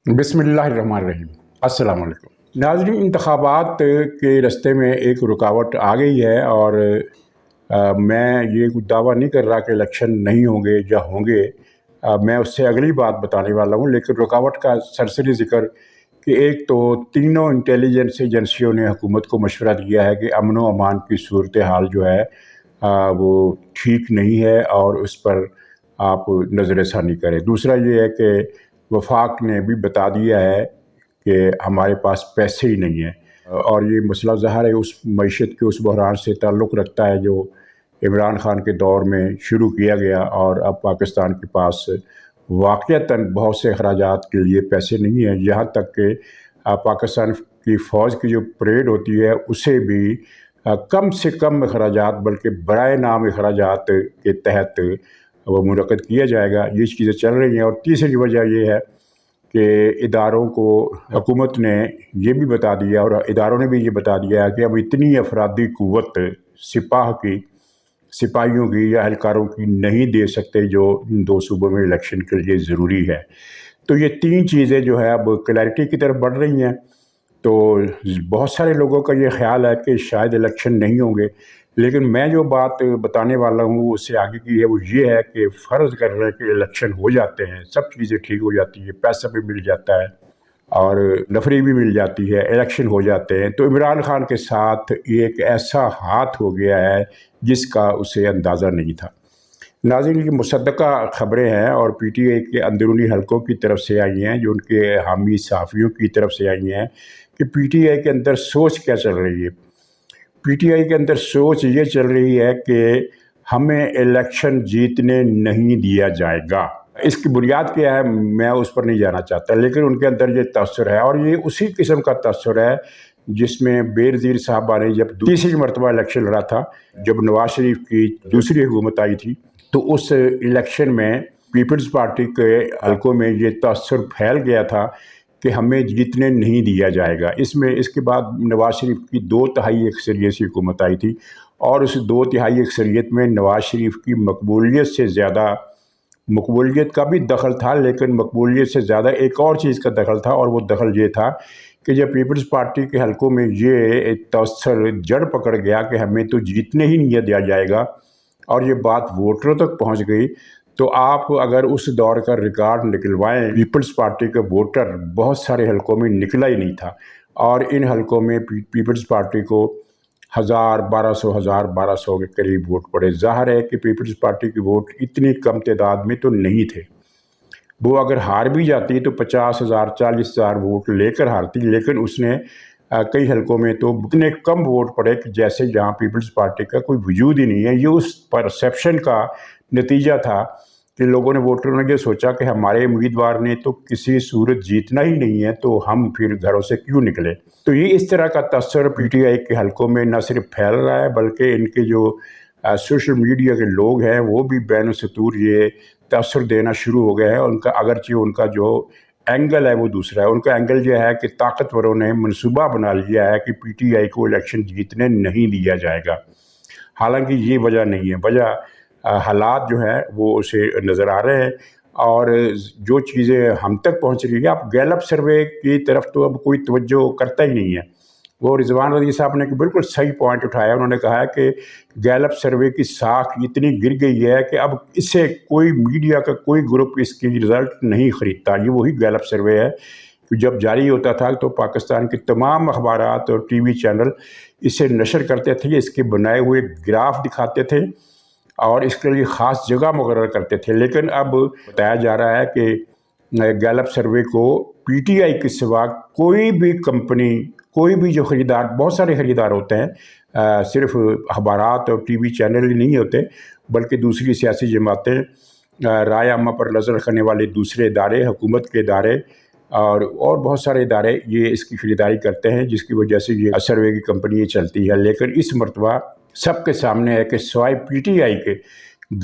بسم اللہ الرحمن الرحیم۔ السلام علیکم ناظرین، انتخابات کے رستے میں ایک رکاوٹ آ گئی ہے اور میں یہ کوئی دعویٰ نہیں کر رہا کہ الیکشن نہیں ہوں گے یا ہوں گے۔ میں اس سے اگلی بات بتانے والا ہوں، لیکن رکاوٹ کا سرسری ذکر کہ ایک تو تینوں انٹیلیجنس ایجنسیوں نے حکومت کو مشورہ دیا ہے کہ امن و امان کی صورتحال جو ہے وہ ٹھیک نہیں ہے اور اس پر آپ نظر ثانی کریں۔ دوسرا یہ ہے کہ وفاق نے بھی بتا دیا ہے کہ ہمارے پاس پیسے ہی نہیں ہیں، اور یہ مسئلہ ظاہر ہے اس معیشت کے اس بحران سے تعلق رکھتا ہے جو عمران خان کے دور میں شروع کیا گیا، اور اب پاکستان کے پاس واقعتاً بہت سے اخراجات کے لیے پیسے نہیں ہیں، یہاں تک کہ پاکستان کی فوج کی جو پریڈ ہوتی ہے اسے بھی کم سے کم اخراجات بلکہ برائے نام اخراجات کے تحت وہ منعقد کیا جائے گا۔ یہ چیزیں چل رہی ہیں۔ اور تیسری وجہ یہ ہے کہ اداروں کو حکومت نے یہ بھی بتا دیا اور اداروں نے بھی یہ بتا دیا ہے کہ اب اتنی افرادی قوت سپاہیوں کی یا اہلکاروں کی نہیں دے سکتے جو ان دو صوبوں میں الیکشن کے لیے ضروری ہے۔ تو یہ تین چیزیں جو ہے اب کلیئرٹی کی طرف بڑھ رہی ہیں۔ تو بہت سارے لوگوں کا یہ خیال ہے کہ شاید الیکشن نہیں ہوں گے، لیکن میں جو بات بتانے والا ہوں اس سے آگے کی ہے وہ یہ ہے کہ فرض کر رہے ہیں کہ الیکشن ہو جاتے ہیں، سب چیزیں ٹھیک ہو جاتی ہیں، پیسہ بھی مل جاتا ہے اور نفری بھی مل جاتی ہے، الیکشن ہو جاتے ہیں، تو عمران خان کے ساتھ ایک ایسا ہاتھ ہو گیا ہے جس کا اسے اندازہ نہیں تھا۔ ناظرین، یہ مصدقہ خبریں ہیں اور پی ٹی آئی کے اندرونی حلقوں کی طرف سے آئی ہیں، جو ان کے حامی صحافیوں کی طرف سے آئی ہیں کہ پی ٹی آئی کے اندر سوچ کیا چل رہی ہے۔ پی ٹی آئی کے اندر سوچ یہ چل رہی ہے کہ ہمیں الیکشن جیتنے نہیں دیا جائے گا۔ اس کی بنیاد کیا ہے میں اس پر نہیں جانا چاہتا، لیکن ان کے اندر یہ تاثر ہے، اور یہ اسی قسم کا تاثر ہے جس میں بے نظیر صاحبہ نے جب تیسری مرتبہ الیکشن لڑا تھا، جب نواز شریف کی دوسری حکومت آئی تھی، تو اس الیکشن میں پیپلز پارٹی کے حلقوں میں یہ تاثر پھیل گیا تھا کہ ہمیں جیتنے نہیں دیا جائے گا۔ اس کے بعد نواز شریف کی 2/3 اکثریت سے حکومت آئی تھی، اور اس 2/3 اکثریت میں نواز شریف کی مقبولیت سے زیادہ، مقبولیت کا بھی دخل تھا لیکن مقبولیت سے زیادہ ایک اور چیز کا دخل تھا، اور وہ دخل یہ تھا کہ جب پیپلز پارٹی کے حلقوں میں یہ تاثر جڑ پکڑ گیا کہ ہمیں تو جیتنے ہی نہیں دیا جائے گا، اور یہ بات ووٹروں تک پہنچ گئی، تو آپ اگر اس دور کا ریکارڈ نکلوائیں، پیپلز پارٹی کے ووٹر بہت سارے حلقوں میں نکلا ہی نہیں تھا، اور ان حلقوں میں پیپلز پارٹی کو 1200 کے قریب ووٹ پڑے۔ ظاہر ہے کہ پیپلز پارٹی کے ووٹ اتنی کم تعداد میں تو نہیں تھے، وہ اگر ہار بھی جاتی تو 50,000 40,000 ووٹ لے کر ہارتی، لیکن اس نے کئی حلقوں میں تو اتنے کم ووٹ پڑے کہ جیسے جہاں پیپلز پارٹی کا کوئی وجود ہی نہیں ہے۔ یہ اس پرسیپشن کا نتیجہ تھا کہ لوگوں نے، ووٹروں نے یہ سوچا کہ ہمارے امیدوار نے تو کسی صورت جیتنا ہی نہیں ہے، تو ہم پھر گھروں سے کیوں نکلے۔ تو یہ اس طرح کا تاثر پی ٹی آئی کے حلقوں میں نہ صرف پھیل رہا ہے بلکہ ان کے جو سوشل میڈیا کے لوگ ہیں وہ بھی بین السطور یہ تاثر دینا شروع ہو گیا ہے۔ ان کا اگرچہ ان کا جو اینگل ہے وہ دوسرا ہے، ان کا اینگل یہ ہے کہ طاقتوروں نے منصوبہ بنا لیا ہے کہ پی ٹی آئی کو الیکشن جیتنے نہیں دیا جائے گا، حالانکہ یہ وجہ نہیں ہے، وجہ حالات جو ہیں وہ اسے نظر آ رہے ہیں، اور جو چیزیں ہم تک پہنچ رہی ہیں، اب گیلپ سروے کی طرف تو اب کوئی توجہ کرتا ہی نہیں ہے۔ وہ رضوان رضی صاحب نے بالکل صحیح پوائنٹ اٹھایا، انہوں نے کہا ہے کہ گیلپ سروے کی ساکھ اتنی گر گئی ہے کہ اب اس سے کوئی میڈیا کا کوئی گروپ اس کی رزلٹ نہیں خریدتا۔ یہ وہی گیلپ سروے ہے کہ جب جاری ہوتا تھا تو پاکستان کے تمام اخبارات اور ٹی وی چینل اسے نشر کرتے تھے، اس کے بنائے ہوئے گراف دکھاتے تھے اور اس کے لیے خاص جگہ مقرر کرتے تھے، لیکن اب بتایا جا رہا ہے کہ گیلپ سروے کو پی ٹی آئی کے سوا کوئی بھی کمپنی، کوئی بھی جو خریدار، بہت سارے خریدار ہوتے ہیں، صرف اخبارات اور ٹی وی چینل ہی نہیں ہوتے بلکہ دوسری سیاسی جماعتیں، رائے عامہ پر نظر رکھنے والے دوسرے ادارے، حکومت کے ادارے اور بہت سارے ادارے یہ اس کی خریداری کرتے ہیں، جس کی وجہ سے یہ سروے کی کمپنی چلتی ہے۔ لیکن اس مرتبہ سب کے سامنے ہے کہ سوائے پی ٹی آئی کے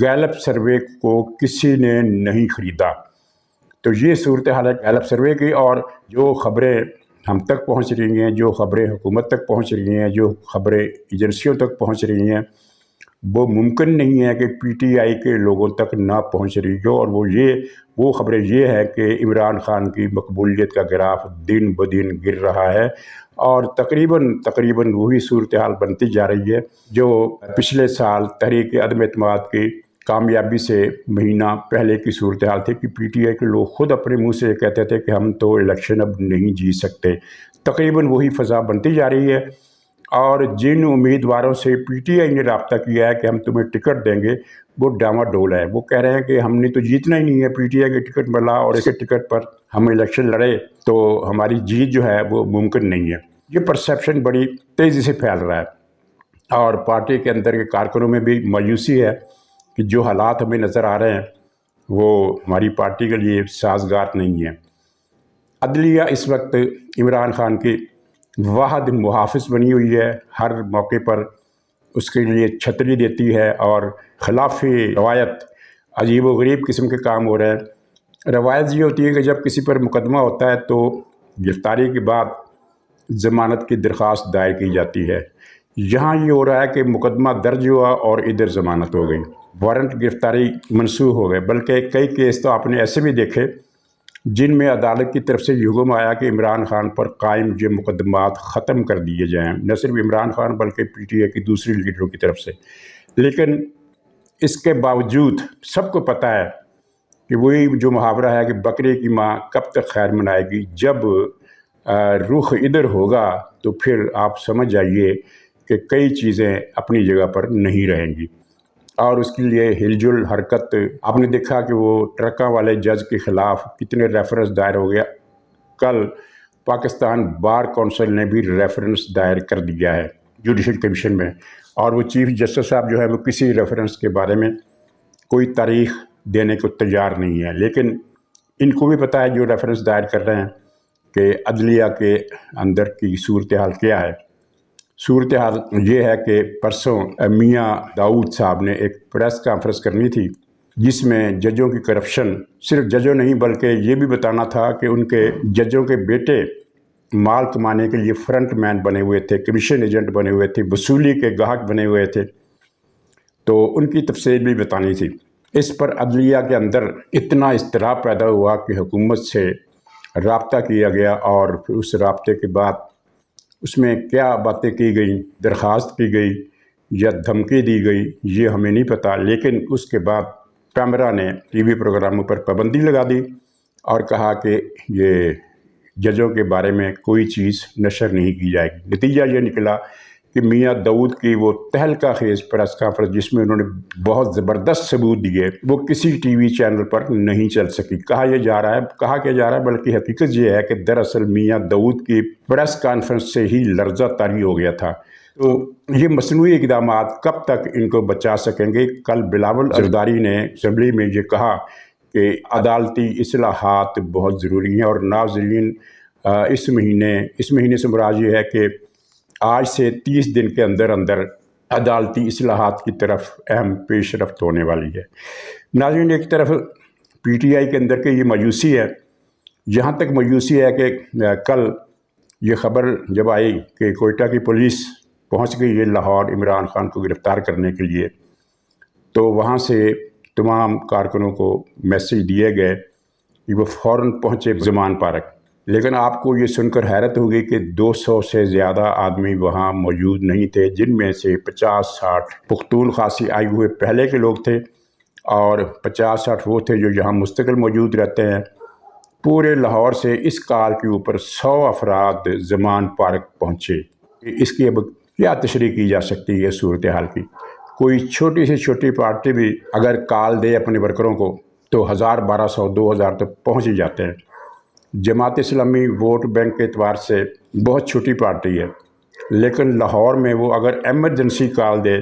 گیلپ سروے کو کسی نے نہیں خریدا۔ تو یہ صورتحال ہے گیلپ سروے کی، اور جو خبریں ہم تک پہنچ رہی ہیں، جو خبریں حکومت تک پہنچ رہی ہیں، جو خبریں ایجنسیوں تک پہنچ رہی ہیں، وہ ممکن نہیں ہے کہ پی ٹی آئی کے لوگوں تک نہ پہنچ رہی ہو، اور وہ خبریں یہ ہے کہ عمران خان کی مقبولیت کا گراف دن بدن گر رہا ہے، اور تقریباً وہی صورتحال بنتی جا رہی ہے جو پچھلے سال تحریک عدم اعتماد کی کامیابی سے مہینہ پہلے کی صورتحال تھی کہ پی ٹی آئی کے لوگ خود اپنے منہ سے کہتے تھے کہ ہم تو الیکشن اب نہیں جیت سکتے۔ تقریباً وہی فضا بنتی جا رہی ہے، اور جن امیدواروں سے پی ٹی آئی نے رابطہ کیا ہے کہ ہم تمہیں ٹکٹ دیں گے، وہ ڈاما ڈول ہے۔ وہ کہہ رہے ہیں کہ ہم نے تو جیتنا ہی نہیں ہے، پی ٹی آئی کے ٹکٹ ملا اور اس کے ٹکٹ پر ہم الیکشن لڑے تو ہماری جیت جو ہے وہ ممکن نہیں ہے۔ یہ پرسیپشن بڑی تیزی سے پھیل رہا ہے، اور پارٹی کے اندر کے کارکنوں میں بھی مایوسی ہے کہ جو حالات ہمیں نظر آ رہے ہیں وہ ہماری پارٹی کے لیے سازگار نہیں ہیں۔ عدلیہ اس وقت عمران خان کی واحد محافظ بنی ہوئی ہے، ہر موقع پر اس کے لیے چھتری دیتی ہے، اور خلاف روایت عجیب و غریب قسم کے کام ہو رہے ہیں۔ روایت یہ ہوتی ہے کہ جب کسی پر مقدمہ ہوتا ہے تو گرفتاری کے بعد ضمانت کی درخواست دائر کی جاتی ہے۔ یہاں یہ ہو رہا ہے کہ مقدمہ درج ہوا اور ادھر ضمانت ہو گئی، وارنٹ گرفتاری منسوخ ہو گئے، بلکہ کئی کیس تو آپ نے ایسے بھی دیکھے جن میں عدالت کی طرف سے یہ حکم آیا کہ عمران خان پر قائم یہ مقدمات ختم کر دیے جائیں، نہ صرف عمران خان بلکہ پی ٹی آئی کی دوسری لیڈروں کی طرف سے۔ لیکن اس کے باوجود سب کو پتہ ہے کہ وہی جو محاورہ ہے کہ بکرے کی ماں کب تک خیر منائے گی، جب رخ ادھر ہوگا تو پھر آپ سمجھ جائیے کہ کئی چیزیں اپنی جگہ پر نہیں رہیں گی، اور اس کے لیے ہل جل حرکت آپ نے دیکھا کہ وہ ٹرکاں والے جج کے خلاف کتنے ریفرنس دائر ہو گیا۔ کل پاکستان بار کونسل نے بھی ریفرنس دائر کر دیا ہے جوڈیشل کمیشن میں، اور وہ چیف جسٹس صاحب جو ہے وہ کسی ریفرنس کے بارے میں کوئی تاریخ دینے کو تیار نہیں ہے۔ لیکن ان کو بھی پتہ ہے جو ریفرنس دائر کر رہے ہیں کہ عدلیہ کے اندر کی صورتحال کیا ہے۔ صورتحال یہ ہے کہ پرسوں میاں داؤد صاحب نے ایک پریس کانفرنس کرنی تھی جس میں ججوں کی کرپشن، صرف ججوں نہیں بلکہ یہ بھی بتانا تھا کہ ان کے ججوں کے بیٹے مال کمانے کے لیے فرنٹ مین بنے ہوئے تھے، کمیشن ایجنٹ بنے ہوئے تھے، وصولی کے گاہک بنے ہوئے تھے، تو ان کی تفصیل بھی بتانی تھی۔ اس پر عدلیہ کے اندر اتنا اضطراب پیدا ہوا کہ حکومت سے رابطہ کیا گیا، اور پھر اس رابطے کے بعد اس میں کیا باتیں کی گئیں، درخواست کی گئی یا دھمکی دی گئی یہ ہمیں نہیں پتہ، لیکن اس کے بعد پیمرا نے ٹی وی پروگراموں پر پابندی لگا دی اور کہا کہ یہ ججوں کے بارے میں کوئی چیز نشر نہیں کی جائے گی۔ نتیجہ یہ نکلا کہ میاں داؤد کی وہ تہلکہ خیز پریس کانفرنس جس میں انہوں نے بہت زبردست ثبوت دیے، وہ کسی ٹی وی چینل پر نہیں چل سکی۔ کہا کیا جا رہا ہے بلکہ حقیقت یہ ہے کہ دراصل میاں داؤد کی پریس کانفرنس سے ہی لرزہ طاری ہو گیا تھا۔ تو یہ مصنوعی اقدامات کب تک ان کو بچا سکیں گے؟ کل بلاول زرداری نے اسمبلی میں یہ کہا کہ عدالتی اصلاحات بہت ضروری ہیں، اور ناظرین اس مہینے سے مراد یہ ہے کہ آج سے 30 دن کے اندر عدالتی اصلاحات کی طرف اہم پیش رفت ہونے والی ہے۔ ناظرین، ایک طرف پی ٹی آئی کے اندر کے یہ مایوسی ہے، یہاں تک مایوسی ہے کہ کل یہ خبر جب آئی کہ کوئٹہ کی پولیس پہنچ گئی ہے لاہور عمران خان کو گرفتار کرنے کے لیے، تو وہاں سے تمام کارکنوں کو میسیج دیے گئے کہ وہ فوراً پہنچے زمان پارک۔ لیکن آپ کو یہ سن کر حیرت ہوگی کہ 200 سے زیادہ آدمی وہاں موجود نہیں تھے، جن میں سے 50-60 پختون خاصی آئے ہوئے پہلے کے لوگ تھے، اور 50-60 وہ تھے جو یہاں مستقل موجود رہتے ہیں۔ پورے لاہور سے اس کال کے اوپر 100 افراد زمان پارک پہنچے۔ اس کی اب کیا تشریح کی جا سکتی ہے صورتحال کی؟ کوئی چھوٹی سے چھوٹی پارٹی بھی اگر کال دے اپنے ورکروں کو تو 1000 1200 2000 تک پہنچ ہی جاتے ہیں۔ جماعت اسلامی ووٹ بینک کے اعتبار سے بہت چھوٹی پارٹی ہے، لیکن لاہور میں وہ اگر ایمرجنسی کال دے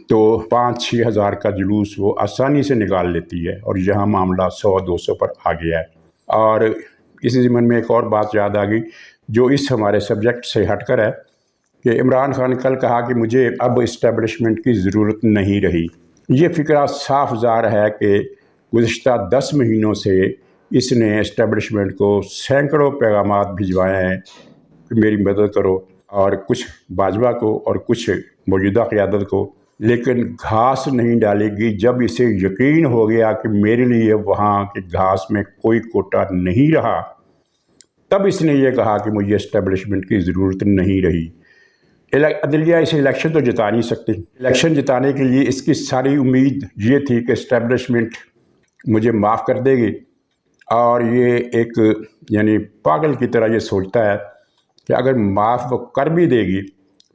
تو 5-6 ہزار کا جلوس وہ آسانی سے نکال لیتی ہے، اور یہاں معاملہ 100-200 پر آ گیا ہے۔ اور اسی ضمن میں ایک اور بات یاد آ گئی جو اس ہمارے سبجیکٹ سے ہٹ کر ہے کہ عمران خان نے کل کہا کہ مجھے اب اسٹیبلشمنٹ کی ضرورت نہیں رہی۔ یہ فکرہ صاف ظاہر ہے کہ گزشتہ 10 مہینوں سے اس نے اسٹیبلشمنٹ کو سینکڑوں پیغامات بھجوائے ہیں کہ میری مدد کرو، اور کچھ باجوہ کو اور کچھ موجودہ قیادت کو لیکن گھاس نہیں ڈالے گی۔ جب اسے یقین ہو گیا کہ میرے لیے وہاں کے گھاس میں کوئی کوٹا نہیں رہا، تب اس نے یہ کہا کہ مجھے اسٹیبلشمنٹ کی ضرورت نہیں رہی۔ عدلیہ اسے الیکشن تو جتا نہیں سکتی۔ الیکشن جتانے کے لیے اس کی ساری امید یہ تھی کہ اسٹیبلشمنٹ مجھے معاف کر دے گی، اور یہ ایک یعنی پاگل کی طرح یہ سوچتا ہے کہ اگر معاف وہ کر بھی دے گی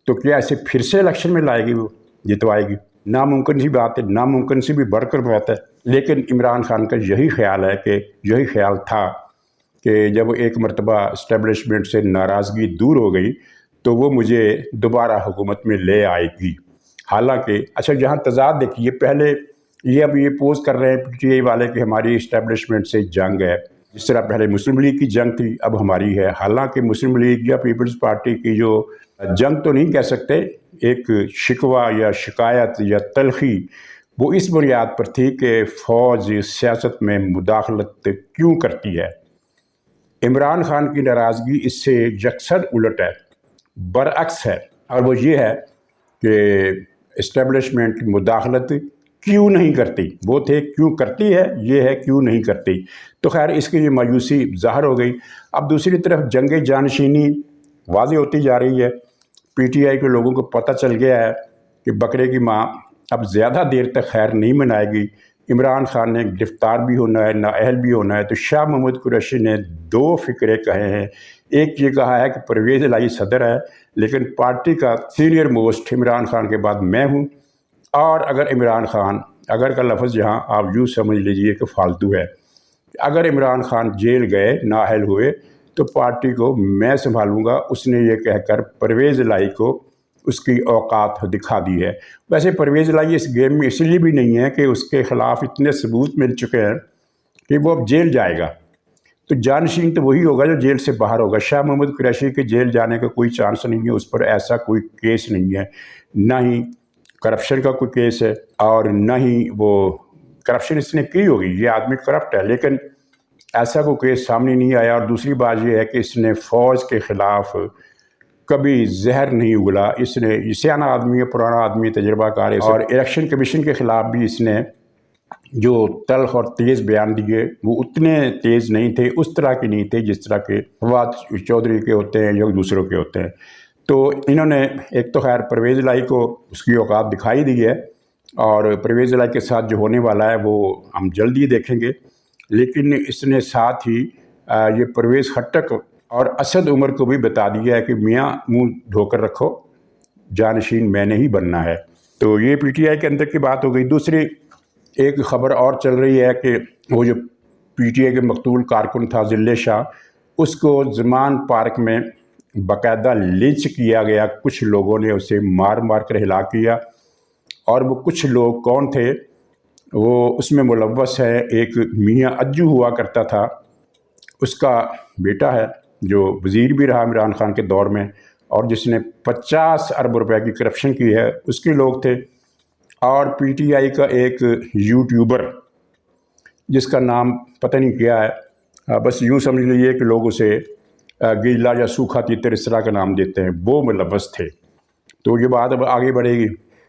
تو کیا اسے پھر سے الیکشن میں لائے گی، وہ جتوائے گی؟ ناممکن سی بات ہے، ناممکن سے بھی بڑھ کر بات ہے۔ لیکن عمران خان کا یہی خیال ہے کہ یہی خیال تھا کہ جب ایک مرتبہ اسٹیبلشمنٹ سے ناراضگی دور ہو گئی تو وہ مجھے دوبارہ حکومت میں لے آئے گی۔ حالانکہ اچھا یہاں تضاد دیکھیے، پہلے یہ اب یہ پوز کر رہے ہیں پی ٹی آئی والے کہ ہماری اسٹیبلشمنٹ سے جنگ ہے، جس طرح پہلے مسلم لیگ کی جنگ تھی اب ہماری ہے۔ حالانکہ مسلم لیگ یا پیپلز پارٹی کی جو جنگ تو نہیں کہہ سکتے، ایک شکوہ یا شکایت یا تلخی وہ اس بنیاد پر تھی کہ فوج سیاست میں مداخلت کیوں کرتی ہے۔ عمران خان کی ناراضگی اس سے یکسر الٹ ہے، برعکس ہے، اور وہ یہ ہے کہ اسٹیبلشمنٹ مداخلت کیوں نہیں کرتی۔ وہ تھے کیوں کرتی ہے، یہ ہے کیوں نہیں کرتی۔ تو خیر اس کی یہ مایوسی ظاہر ہو گئی۔ اب دوسری طرف جنگ جانشینی واضح ہوتی جا رہی ہے۔ پی ٹی آئی کے لوگوں کو پتہ چل گیا ہے کہ بکرے کی ماں اب زیادہ دیر تک خیر نہیں منائے گی۔ عمران خان نے گرفتار بھی ہونا ہے، نااہل بھی ہونا ہے۔ تو شاہ محمود قریشی نے دو فکرے کہے ہیں۔ ایک یہ کہا ہے کہ پرویز الہی صدر ہے، لیکن پارٹی کا سینئر موسٹ عمران خان کے بعد میں ہوں، اور اگر عمران خان، اگر کا لفظ یہاں آپ یوں سمجھ لیجئے کہ فالتو ہے، اگر عمران خان جیل گئے، نااہل ہوئے، تو پارٹی کو میں سنبھالوں گا۔ اس نے یہ کہہ کر پرویز الہی کو اس کی اوقات دکھا دی ہے۔ ویسے پرویز الہی اس گیم میں اس لیے بھی نہیں ہے کہ اس کے خلاف اتنے ثبوت مل چکے ہیں کہ وہ اب جیل جائے گا، تو جانشین تو وہی ہوگا جو جیل سے باہر ہوگا۔ شاہ محمود قریشی کے جیل جانے کا کوئی چانس نہیں ہے، اس پر ایسا کوئی کیس نہیں ہے، نہ ہی کرپشن کا کوئی کیس ہے، اور نہ ہی وہ کرپشن اس نے کی ہوگی، یہ آدمی کرپٹ ہے، لیکن ایسا کوئی کیس سامنے نہیں آیا۔ اور دوسری بات یہ ہے کہ اس نے فوج کے خلاف کبھی زہر نہیں اگلا۔ اس نے سیاح آدمی ہے، پرانا آدمی، تجربہ کار ہے، اور الیکشن کمیشن کے خلاف بھی اس نے جو تلخ اور تیز بیان دیے وہ اتنے تیز نہیں تھے، اس طرح کے نہیں تھے جس طرح کے فواد چودھری کے ہوتے ہیں یا دوسروں کے ہوتے ہیں۔ تو انہوں نے ایک تو خیر پرویز الہی کو اس کی اوقات دکھائی دی ہے، اور پرویز الہی کے ساتھ جو ہونے والا ہے وہ ہم جلدی دیکھیں گے، لیکن اس نے ساتھ ہی یہ پرویز خٹک اور اسد عمر کو بھی بتا دیا ہے کہ میاں منہ دھو کر رکھو، جانشین میں نے ہی بننا ہے۔ تو یہ پی ٹی آئی کے اندر کی بات ہو گئی۔ دوسری ایک خبر اور چل رہی ہے کہ وہ جو پی ٹی آئی کے مقتول کارکن تھا ذلِ شاہ، اس کو زمان پارک میں باقاعدہ لنچ کیا گیا۔ کچھ لوگوں نے اسے مار مار کر ہلاک کیا، اور وہ کچھ لوگ کون تھے؟ وہ اس میں ملوث ہے ایک میاں اجو ہوا کرتا تھا، اس کا بیٹا ہے جو وزیر بھی رہا عمران خان کے دور میں، اور جس نے 50 ارب روپے کی کرپشن کی ہے، اس کے لوگ تھے۔ اور پی ٹی آئی کا ایک یوٹیوبر جس کا نام پتہ نہیں کیا ہے، بس یوں سمجھ لیجیے کہ لوگ اسے گیلا یا سوکھا تیتر اس طرح کا نام دیتے ہیں، وہ ملوث تھے۔ تو یہ بات اب آگے بڑھے گی۔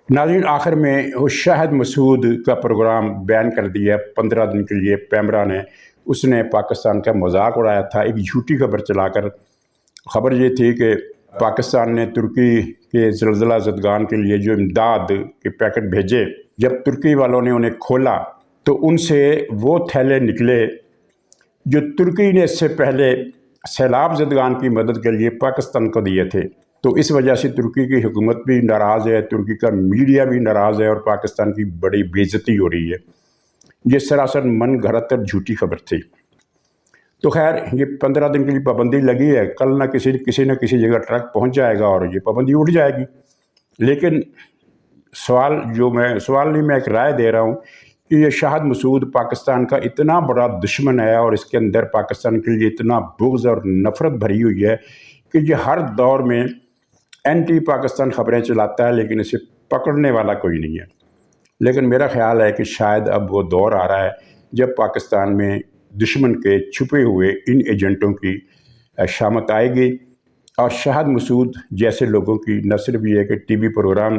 ناظرین آخر میں وہ شاہد مسعود کا پروگرام بین کر دیا 15 دن کے لیے پیمرا نے۔ اس نے پاکستان کا مذاق اڑایا تھا ایک جھوٹی خبر چلا کر۔ خبر یہ تھی کہ پاکستان نے ترکی کے زلزلہ زدگان کے لیے جو امداد کے پیکٹ بھیجے، جب ترکی والوں نے انہیں کھولا تو ان سے وہ تھیلے نکلے جو ترکی نے اس سے پہلے سیلاب زدگان کی مدد کے لیے پاکستان کو دیے تھے۔ تو اس وجہ سے ترکی کی حکومت بھی ناراض ہے، ترکی کا میڈیا بھی ناراض ہے، اور پاکستان کی بڑی بے عزتی ہو رہی ہے۔ یہ سراسر من گھڑت اور جھوٹی خبر تھی۔ تو خیر یہ 15 دن کے لیے پابندی لگی ہے، کل نہ کسی نہ کسی جگہ ٹرک پہنچ جائے گا اور یہ پابندی اٹھ جائے گی۔ لیکن سوال نہیں، میں ایک رائے دے رہا ہوں کہ یہ شاہد مسعود پاکستان کا اتنا بڑا دشمن ہے، اور اس کے اندر پاکستان کے لیے اتنا بغض اور نفرت بھری ہوئی ہے کہ یہ ہر دور میں اینٹی پاکستان خبریں چلاتا ہے، لیکن اسے پکڑنے والا کوئی نہیں ہے۔ لیکن میرا خیال ہے کہ شاید اب وہ دور آ رہا ہے جب پاکستان میں دشمن کے چھپے ہوئے ان ایجنٹوں کی شامت آئے گی، اور شاہد مسعود جیسے لوگوں کی نہ صرف یہ کہ ٹی وی پروگرام